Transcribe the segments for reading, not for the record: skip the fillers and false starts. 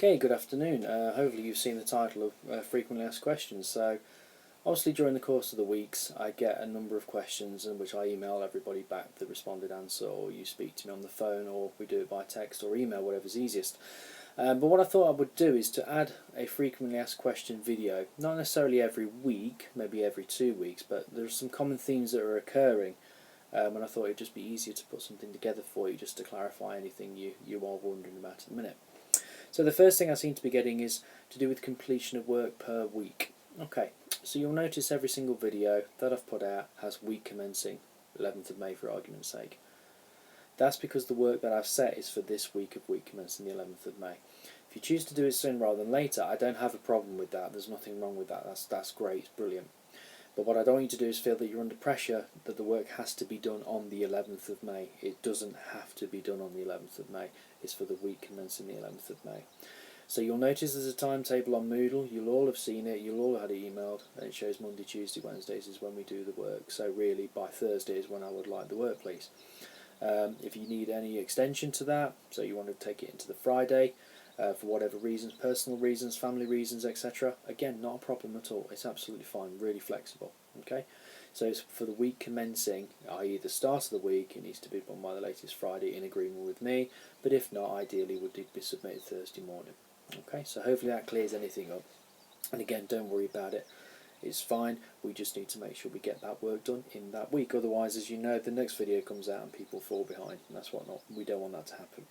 Okay, good afternoon. Hopefully you've seen the title of Frequently Asked Questions. So obviously during the course of the weeks I get a number of questions in which I email everybody back the responded answer, or you speak to me on the phone, or we do it by text or email, whatever's easiest. But what I thought I would do is to add a Frequently Asked Question video, not necessarily every week, maybe every 2 weeks, but there's some common themes that are occurring, and I thought it'd just be easier to put something together for you just to clarify anything you are wondering about at the minute. So the first thing I seem to be getting is to do with completion of work per week. Okay, so you'll notice every single video that I've put out has week commencing 11th of May for argument's sake. That's because the work that I've set is for this week of week commencing the 11th of May. If you choose to do it sooner rather than later, I don't have a problem with that. There's nothing wrong with that. That's great, it's brilliant. But what I don't want you to do is feel that you're under pressure that the work has to be done on the 11th of May. It doesn't have to be done on the 11th of May. It's for the week commencing the 11th of May. So you'll notice there's a timetable on Moodle. You'll all have seen it. You'll all have had it emailed. And it shows Monday, Tuesday, Wednesdays is when we do the work. So really by Thursday is when I would like the work, please. If you need any extension to that, so you want to take it into the Friday, for whatever reasons, personal reasons, family reasons, etc. Again, not a problem at all. It's absolutely fine, really flexible. Okay, so it's for the week commencing, i.e. the start of the week. It needs to be done by the latest Friday in agreement with me, but if not, ideally would be submitted Thursday morning. Okay, so hopefully that clears anything up. And again, don't worry about it. It's fine. We just need to make sure we get that work done in that week. Otherwise, as you know, the next video comes out and people fall behind, and that's what not. We don't want that to happen.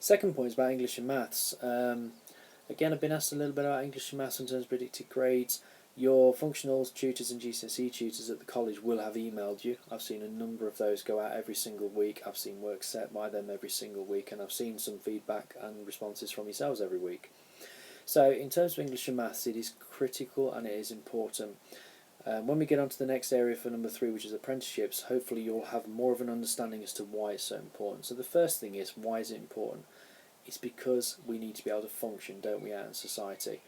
Second point is about English and Maths. Again, I've been asked a little bit about English and Maths in terms of predicted grades. Your functionals tutors and GCSE tutors at the college will have emailed you. I've seen a number of those go out every single week. I've seen work set by them every single week, and I've seen some feedback and responses from yourselves every week. So in terms of English and Maths, it is critical and it is important. When we get on to the next area for number 3, which is apprenticeships, hopefully you'll have more of an understanding as to why it's so important. So the first thing is, why is it important? It's because we need to be able to function, don't we, out in society.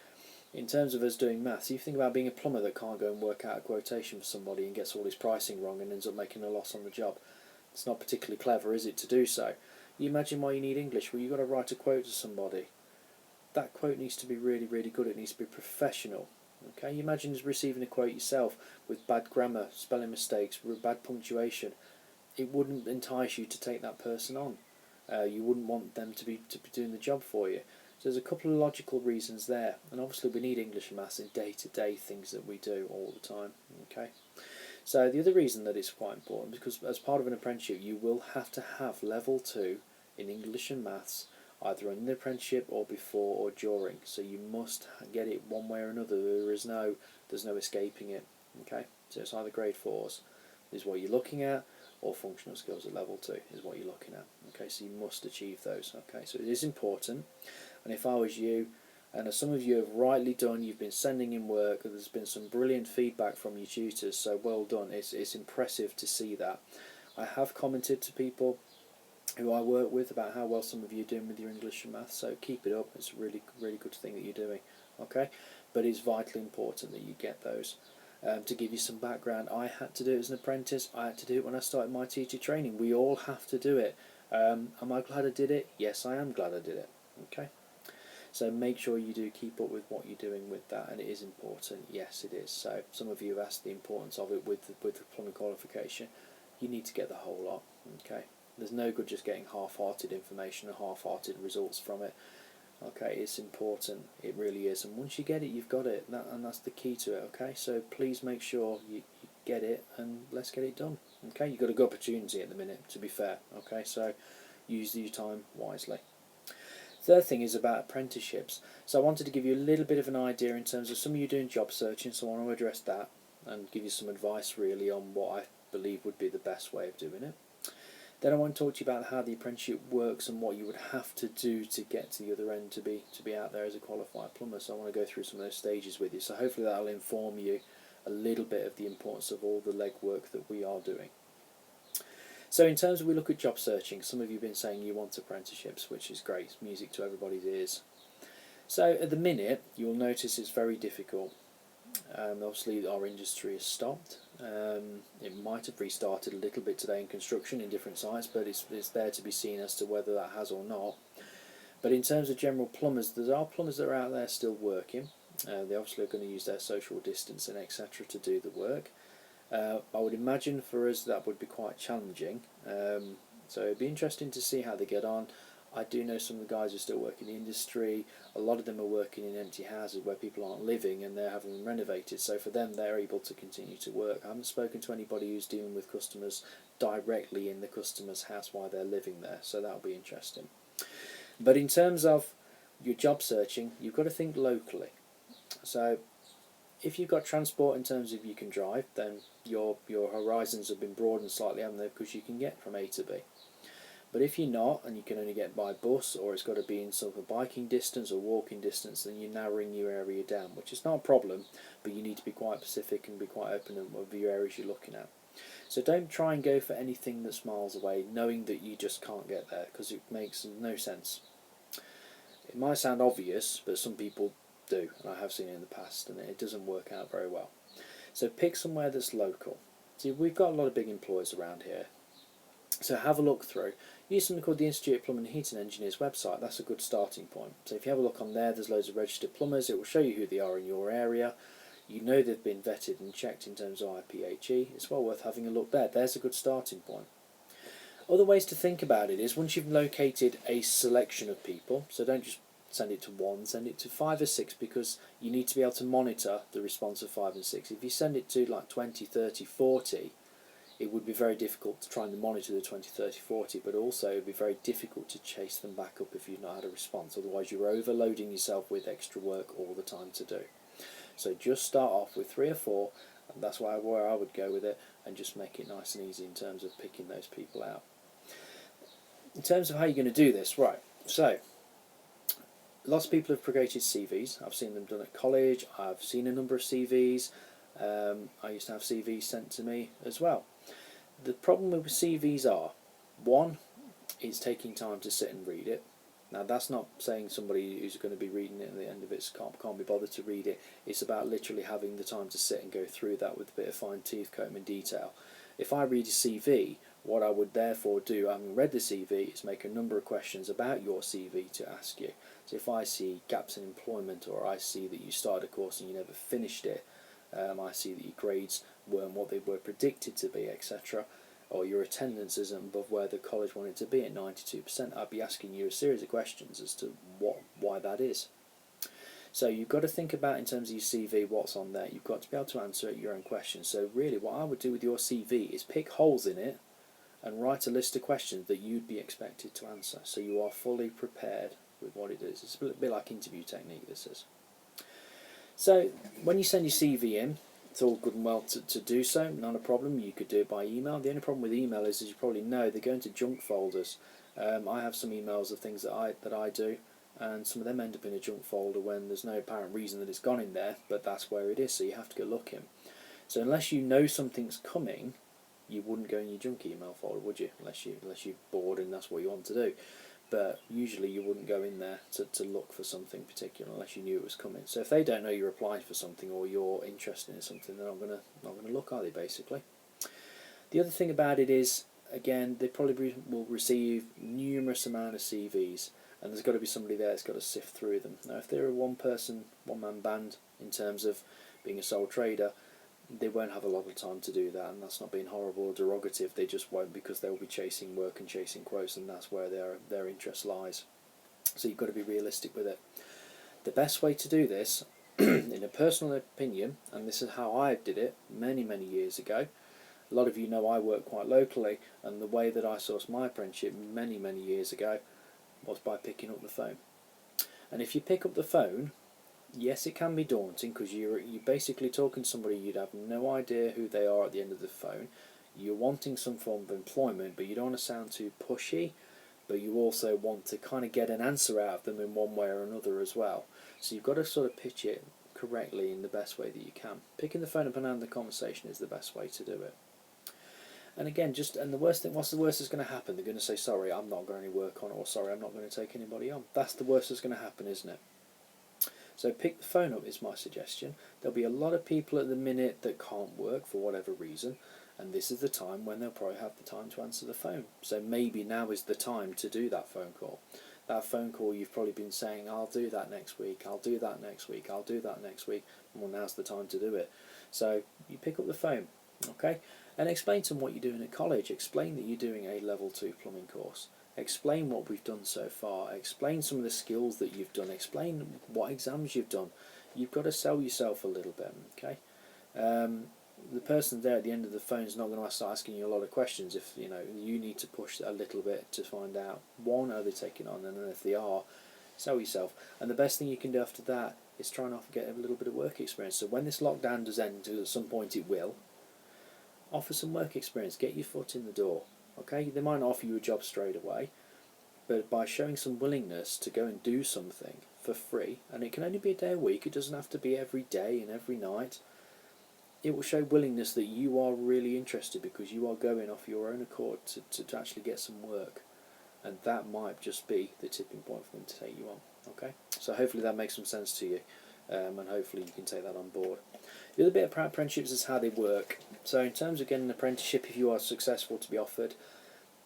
In terms of us doing maths, you think about being a plumber that can't go and work out a quotation for somebody and gets all his pricing wrong and ends up making a loss on the job. It's not particularly clever, is it, to do so? You imagine why you need English. Well, you've got to write a quote to somebody. That quote needs to be really, really good. It needs to be professional. Okay, you imagine receiving a quote yourself with bad grammar, spelling mistakes, bad punctuation. It wouldn't entice you to take that person on. You wouldn't want them to be doing the job for you. So there's a couple of logical reasons there, and obviously we need English and Maths in day-to-day things that we do all the time. Okay. So the other reason that it's quite important, because as part of an apprenticeship you will have to have level 2 in English and Maths, either in the apprenticeship or before or during. So you must get it one way or another. There's no escaping it. Okay, so it's either grade 4s is what you're looking at, or functional skills at level 2 is what you're looking at. Okay, so you must achieve those. Okay, so it is important. And if I was you, and as some of you have rightly done, you've been sending in work, there's been some brilliant feedback from your tutors, so well done. It's impressive to see that. I have commented to people who I work with about how well some of you are doing with your English and Maths, so keep it up. It's a really, really good thing that you're doing. Okay, but it's vitally important that you get those. To give you some background, I had to do it as an apprentice. I had to do it when I started my teacher training. We all have to do it. Am I glad I did it? Yes, I am glad I did it. Okay, so make sure you do keep up with what you're doing with that, and it is important. Yes, it is. So some of you have asked the importance of it with the plumbing qualification. You need to get the whole lot. Okay, there's no good just getting half-hearted information and half-hearted results from it. Okay, it's important, it really is, and once you get it, you've got it, and that's the key to it. Okay, so please make sure you get it, and let's get it done. Okay, you've got a good opportunity at the minute, to be fair. Okay, so use your time wisely. Third thing is about apprenticeships. So I wanted to give you a little bit of an idea in terms of some of you doing job searching, so I want to address that and give you some advice really on what I believe would be the best way of doing it. Then I want to talk to you about how the apprenticeship works and what you would have to do to get to the other end to be out there as a qualified plumber. So I want to go through some of those stages with you. So hopefully that will inform you a little bit of the importance of all the legwork that we are doing. So in terms of we look at job searching, some of you have been saying you want apprenticeships, which is great. It's music to everybody's ears. So at the minute, you'll notice it's very difficult. Obviously our industry has stopped. It might have restarted a little bit today in construction in different sites, but it's there to be seen as to whether that has or not. But in terms of general plumbers, there are plumbers that are out there still working. They obviously are going to use their social distancing, etc., to do the work. I would imagine for us that would be quite challenging. So it'd be interesting to see how they get on. I do know some of the guys who still work in the industry. A lot of them are working in empty houses where people aren't living and they're having them renovated. So for them, they're able to continue to work. I haven't spoken to anybody who's dealing with customers directly in the customer's house while they're living there. So that'll be interesting. But in terms of your job searching, you've got to think locally. So if you've got transport in terms of you can drive, then your horizons have been broadened slightly, haven't they, because you can get from A to B. But if you're not, and you can only get by bus, or it's got to be in sort of biking distance or walking distance, then you're narrowing your area down, which is not a problem, but you need to be quite specific and be quite open with your areas you're looking at. So don't try and go for anything that's miles away, knowing that you just can't get there, because it makes no sense. It might sound obvious, but some people do, and I have seen it in the past, and it doesn't work out very well. So pick somewhere that's local. See, we've got a lot of big employers around here, so have a look through. Use something called the Institute of Plumbing and Heating Engineers website. That's a good starting point. So if you have a look on there, there's loads of registered plumbers. It will show you who they are in your area. You know they've been vetted and checked in terms of IPHE. It's well worth having a look there. There's a good starting point. Other ways to think about it is once you've located a selection of people, so don't just send it to one, send it to 5 or 6, because you need to be able to monitor the response of 5 and 6. If you send it to like 20, 30, 40, it would be very difficult to try and monitor the 20, 30, 40, but also it would be very difficult to chase them back up if you've not had a response. Otherwise you're overloading yourself with extra work all the time to do. So just start off with 3 or 4, and that's where I would go with it, and just make it nice and easy in terms of picking those people out. In terms of how you're going to do this, right, so lots of people have created CVs. I've seen them done at college. I've seen a number of CVs. I used to have CVs sent to me as well. The problem with CVs are, one, it's taking time to sit and read it. Now that's not saying somebody who's going to be reading it at the end of it can't be bothered to read it. It's about literally having the time to sit and go through that with a bit of fine tooth comb and detail. If I read a CV, what I would therefore do, having read the CV, is make a number of questions about your CV to ask you. So if I see gaps in employment, or I see that you started a course and you never finished it, I see that your grades weren't what they were predicted to be, etc., or your attendance isn't above where the college wanted to be at 92%, I'd be asking you a series of questions as to why that is. So you've got to think about, in terms of your CV, what's on there. You've got to be able to answer your own questions. So really what I would do with your CV is pick holes in it and write a list of questions that you'd be expected to answer, so you are fully prepared with what it is. It's a bit like interview technique, this is. So when you send your CV in, it's all good and well to do so, not a problem. You could do it by email. The only problem with email is, as you probably know, they go into junk folders. I have some emails of things that I do, and some of them end up in a junk folder when there's no apparent reason that it's gone in there, but that's where it is, so you have to go looking. So unless you know something's coming, you wouldn't go in your junk email folder, would you? Unless you're bored and that's what you want to do. But usually you wouldn't go in there to look for something particular unless you knew it was coming. So if they don't know you're applying for something or you're interested in something, they're not gonna look, are they, basically? The other thing about it is, again, they probably will receive numerous amount of CVs, and there's got to be somebody there that's got to sift through them. Now, if they're a one-man band in terms of being a sole trader, they won't have a lot of time to do that, and that's not being horrible or derogative. They just won't, because they'll be chasing work and chasing quotes, and that's where their interest lies. So you've got to be realistic with it. The best way to do this, in a personal opinion, and this is how I did it many years ago. A lot of you know I work quite locally, and the way that I sourced my apprenticeship many years ago was by picking up the phone. And if you pick up the phone, yes, it can be daunting, because you're basically talking to somebody you'd have no idea who they are at the end of the phone. You're wanting some form of employment, but you don't want to sound too pushy, but you also want to kind of get an answer out of them in one way or another as well. So you've got to sort of pitch it correctly in the best way that you can. Picking the phone up and having the conversation is the best way to do it. And again, and the worst thing, what's the worst that's going to happen? They're going to say, sorry, I'm not going to work on it, or sorry, I'm not going to take anybody on. That's the worst that's going to happen, isn't it? So pick the phone up is my suggestion. There'll be a lot of people at the minute that can't work for whatever reason, and this is the time when they'll probably have the time to answer the phone. So maybe now is the time to do that phone call. that phone call you've probably been saying, I'll do that next week, I'll do that next week, I'll do that next week. Well, now's the time to do it. So you pick up the phone, okay, and explain to them what you're doing at college. Explain that you're doing a level 2 plumbing course. Explain what we've done so far. Explain some of the skills that you've done. Explain what exams you've done. You've got to sell yourself a little bit, okay? The person there at the end of the phone is not going to start asking you a lot of questions. If you need to push a little bit to find out, one, are they taking on, and then if they are, sell yourself. And the best thing you can do after that is try and get a little bit of work experience. So when this lockdown does end, at some point it will, offer some work experience. Get your foot in the door. Okay, they might not offer you a job straight away, but by showing some willingness to go and do something for free, and it can only be a day a week, it doesn't have to be every day and every night, it will show willingness that you are really interested, because you are going off your own accord to actually get some work, and that might just be the tipping point for them to take you on. Okay, so hopefully that makes some sense to you, and hopefully you can take that on board. The other bit about apprenticeships is how they work. So in terms of getting an apprenticeship, if you are successful to be offered,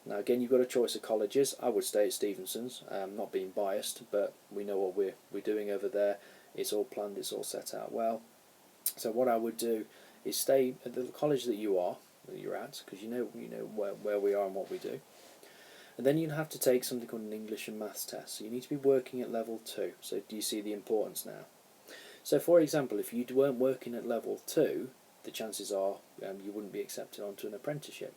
now again you've got a choice of colleges. I would stay at Stevenson's, not being biased, but we know what we're doing over there. It's all planned, it's all set out well. So what I would do is stay at the college that you're at, because you know where we are and what we do. And then you'll have to take something called an English and Maths test. So you need to be working at level 2. So do you see the importance now? So for example, if you weren't working at level 2, the chances are you wouldn't be accepted onto an apprenticeship.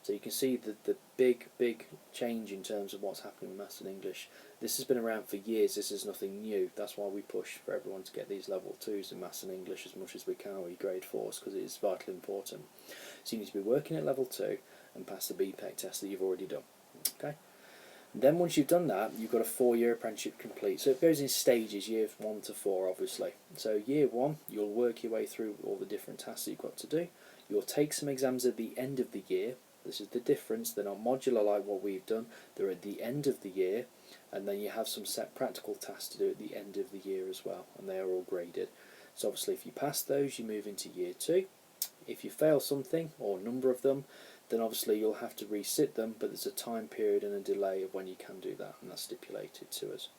So you can see the big change in terms of what's happening with Maths and English. This has been around for years, this is nothing new. That's why we push for everyone to get these level 2s in Maths and English as much as we can, or your grade 4s, because it is vitally important. So you need to be working at level 2 and pass the BPEC test that you've already done. Okay. Then once you've done that, you've got a 4-year apprenticeship complete. So it goes in stages, years 1 to 4 obviously. So year 1, you'll work your way through all the different tasks that you've got to do. You'll take some exams at the end of the year. This is the difference. They're not modular like what we've done. They're at the end of the year, and then you have some set practical tasks to do at the end of the year as well, and they are all graded. So obviously if you pass those, you move into year 2. If you fail something, or a number of them, then obviously you'll have to resit them, but there's a time period and a delay of when you can do that, and that's stipulated to us.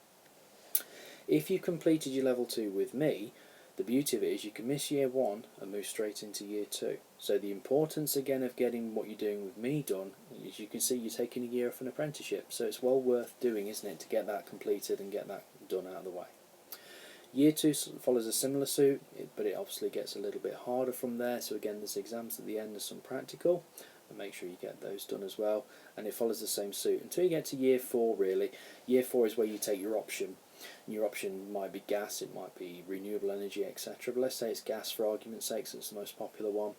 If you completed your level 2 with me, the beauty of it is you can miss year 1 and move straight into year 2. So the importance again of getting what you're doing with me done, as you can see, you're taking a year off an apprenticeship, so it's well worth doing, isn't it, to get that completed and get that done out of the way. Year 2 follows a similar suit, but it obviously gets a little bit harder from there. So again, there's exams at the end, there's some practical, and make sure you get those done as well. And it follows the same suit until you get to year 4 really. Year 4 is where you take your option. And your option might be gas, it might be renewable energy, etc. But let's say it's gas for argument's sake, so it's the most popular one.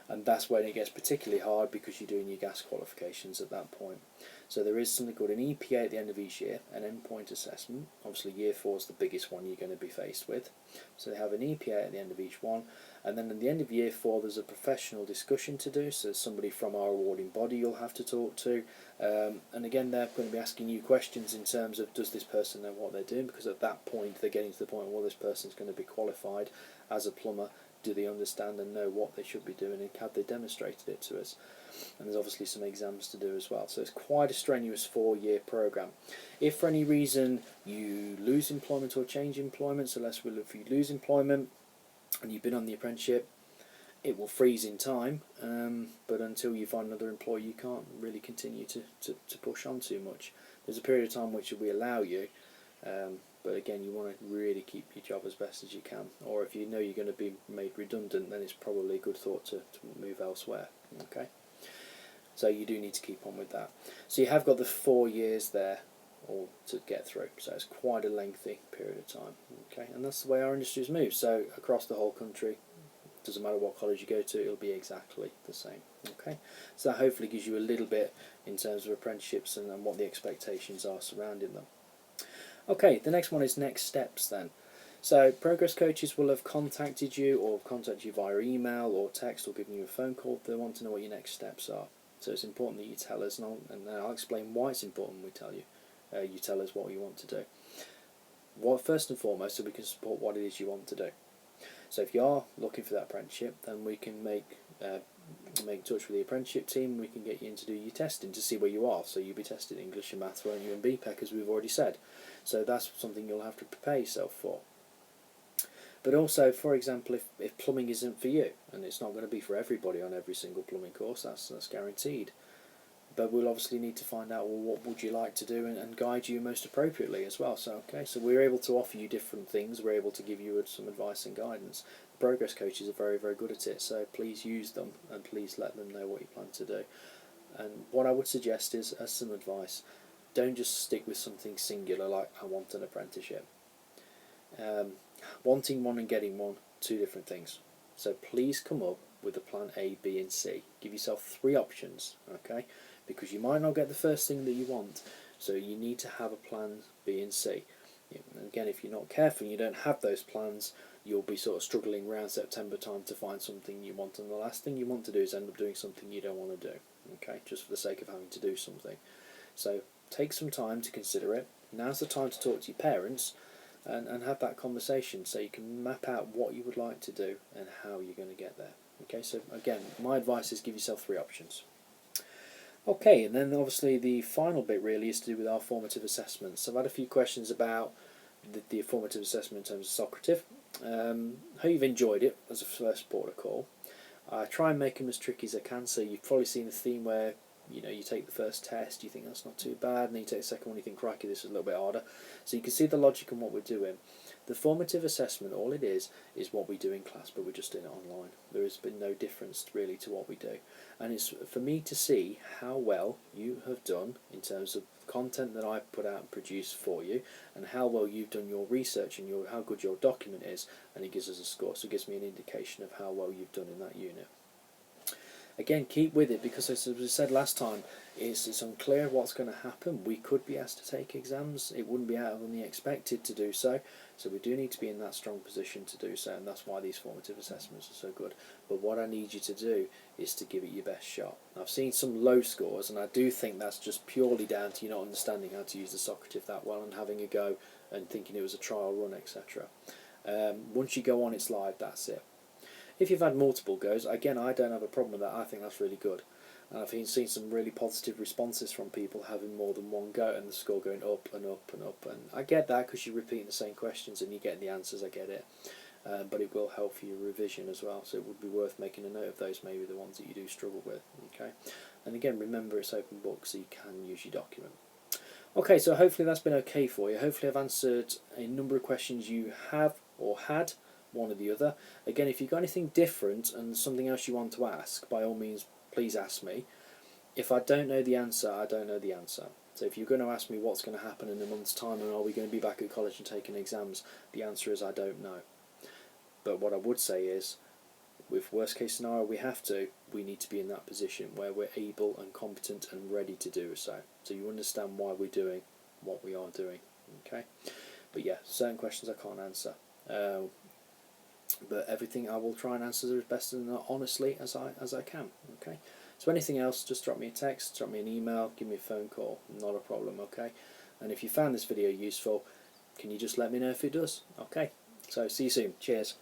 And that's when it gets particularly hard, because you're doing your gas qualifications at that point. So there is something called an EPA at the end of each year, an endpoint assessment. Obviously year 4 is the biggest one you're going to be faced with. So they have an EPA at the end of each one, and then at the end of year 4 there's a professional discussion to do. So somebody from our awarding body you'll have to talk to, and again they're going to be asking you questions in terms of, does this person know what they're doing, because at that point they're getting to the point where this person's going to be qualified as a plumber. Do they understand and know what they should be doing, and have they demonstrated it to us? And there's obviously some exams to do as well. So it's quite a strenuous 4-year programme. If for any reason you lose employment or change employment, so if you lose employment and you've been on the apprenticeship, it will freeze in time, but until you find another employer you can't really continue to push on too much. There's a period of time which we allow you, but again, you want to really keep your job as best as you can, or if you know you're going to be made redundant, then it's probably a good thought to move elsewhere. Okay, so you do need to keep on with that. So you have got the 4 years there all to get through, so it's quite a lengthy period of time. Okay, and that's the way our industries move. So across the whole country, doesn't matter what college you go to, it'll be exactly the same. Okay, so that hopefully gives you a little bit in terms of apprenticeships and what the expectations are surrounding them. Okay, the next one is next steps then. So progress coaches will have contacted you, or contacted you via email or text, or given you a phone call if they want to know what your next steps are. So it's important that you tell us, and I'll explain why it's important we tell you. You tell us what you want to do. First and foremost, so we can support what it is you want to do. So if you are looking for that apprenticeship, then we can make make in touch with the apprenticeship team. We can get you in to do your testing to see where you are. So you'll be tested English and Maths, won't you, and BPEC, as we've already said. So that's something you'll have to prepare yourself for. But also, for example, if plumbing isn't for you, and it's not going to be for everybody on every single plumbing course, that's guaranteed. But we'll obviously need to find out, well, what would you like to do, and guide you most appropriately as well. So so we're able to offer you different things. We're able to give you some advice and guidance. The progress coaches are very, very good at it, so please use them, and please let them know what you plan to do. And what I would suggest is, as some advice, don't just stick with something singular like I want an apprenticeship. Wanting one and getting one, two different things. So please come up with a plan A, B and C. Give yourself 3 options, okay? Because you might not get the first thing that you want, so you need to have a plan B and C. And again, if you're not careful and you don't have those plans, you'll be sort of struggling around September time to find something you want, and the last thing you want to do is end up doing something you don't want to do, okay? Just for the sake of having to do something. So take some time to consider it. Now's the time to talk to your parents and have that conversation, so you can map out what you would like to do and how you're going to get there. Okay, so again, my advice is give yourself 3 options. Okay, and then obviously the final bit really is to do with our formative assessments. I've had a few questions about the formative assessment in terms of Socrative. Hope you've enjoyed it as a first port of call. I try and make them as tricky as I can, so you've probably seen the theme where you take the first test, you think that's not too bad, and then you take the second one, you think, crikey, this is a little bit harder. So you can see the logic in what we're doing. The formative assessment, all it is what we do in class, but we're just doing it online. There has been no difference really to what we do. And it's for me to see how well you have done in terms of content that I've put out and produced for you, and how well you've done your research and how good your document is, and it gives us a score. So it gives me an indication of how well you've done in that unit. Again, keep with it, because as we said last time, it's unclear what's going to happen. We could be asked to take exams. It wouldn't be out of the expected to do so. So we do need to be in that strong position to do so, and that's why these formative assessments are so good. But what I need you to do is to give it your best shot. I've seen some low scores, and I do think that's just purely down to you not understanding how to use the Socrative that well and having a go and thinking it was a trial run, etc. Once you go on its live, that's it. If you've had multiple goes, again, I don't have a problem with that. I think that's really good. And I've seen some really positive responses from people having more than one go and the score going up and up and up. And I get that, because you're repeating the same questions and you're getting the answers. I get it. But it will help for your revision as well. So it would be worth making a note of those, maybe the ones that you do struggle with. Okay. And again, remember, it's open book, so you can use your document. Okay, so hopefully that's been okay for you. Hopefully I've answered a number of questions you have or had, one or the other. Again, if you've got anything different and something else you want to ask, by all means, please ask me. If I don't know the answer, I don't know the answer. So if you're going to ask me what's going to happen in a month's time and are we going to be back at college and taking exams, the answer is I don't know. But what I would say is, with worst case scenario we need to be in that position where we're able and competent and ready to do so. So you understand why we're doing what we are doing. Okay. But yeah, certain questions I can't answer. But everything I will try and answer as best and honestly as I can. Okay. So anything else, just drop me a text, drop me an email, give me a phone call. Not a problem. Okay. And if you found this video useful, can you just let me know if it does? Okay. So see you soon. Cheers.